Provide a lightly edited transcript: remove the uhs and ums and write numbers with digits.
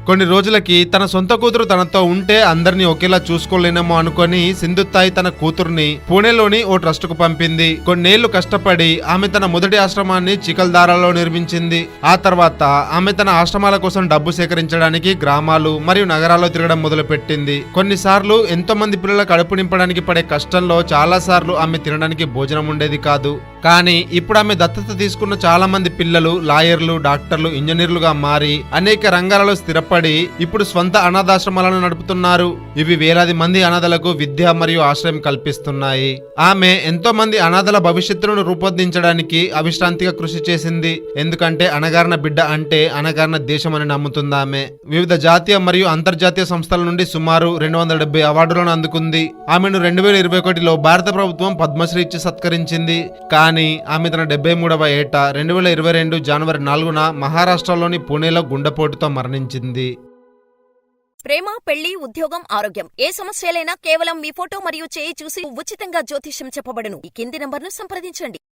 కొన్ని రోజులకి తన సొంత కూతురు తనతో ఉంటే అందరినీ ఒకేలా చూసుకోలేనేమో అనుకొని సింధుతాయి తన కూతుర్ని పూణేలోని ఓ ట్రస్ట్ కు పంపింది. కొన్నేళ్లు కష్టపడి ఆమె తన మొదటి ఆశ్రమాన్ని చికల్దారాలో నిర్మించింది. ఆ తర్వాత ఆమె తన ఆశ్రమాల కోసం డబ్బు సేకరించడానికి గ్రామాలు మరియు నగరాల్లో తిరగడం మొదలుపెట్టింది. కొన్నిసార్లు ఎంతో మంది పిల్లల కడుపు నింపడానికి పడే కష్టంలో చాలా సార్లు ఆమె తినడానికి భోజనం ఉండేది కాదు. కానీ ఇప్పుడు ఆమె దత్తత తీసుకున్న చాలా మంది పిల్లలు లాయర్లు, డాక్టర్లు, ఇంజనీర్లుగా మారి అనేక రంగాలలో స్థిరపడి ఇప్పుడు స్వంత అనాథాశ్రమాలను నడుపుతున్నారు. ఇవి వేలాది మంది అనాథలకు విద్య మరియు ఆశ్రయం కల్పిస్తున్నాయి. ఆమె ఎంతో మంది అనాథల భవిష్యత్తును రూపొందించడానికి అవిశ్రాంతిగా కృషి చేసింది. ఎందుకంటే అణగారిన బిడ్డ అంటే అణగారిన దేశం అని నమ్ముతుంది ఆమె. వివిధ జాతీయ మరియు అంతర్జాతీయ సంస్థల నుండి సుమారు 270 అవార్డులను అందుకుంది. ఆమెను 2021లో భారత ప్రభుత్వం పద్మశ్రీ ఇచ్చి సత్కరించింది. కానీ ఆమె తన 73వ ఏట 2022 జనవరి 4న మహారాష్ట్రలోని పూణేలో గుండెపోటుతో మరణించింది. ప్రేమ, పెళ్లి, ఉద్యోగం, ఆరోగ్యం ఏ సమస్యలైనా కేవలం మీ ఫోటో మరియు చేయి చూసి ఉచితంగా జ్యోతిష్యం చెప్పబడును. ఈ కింది నంబర్ను సంప్రదించండి.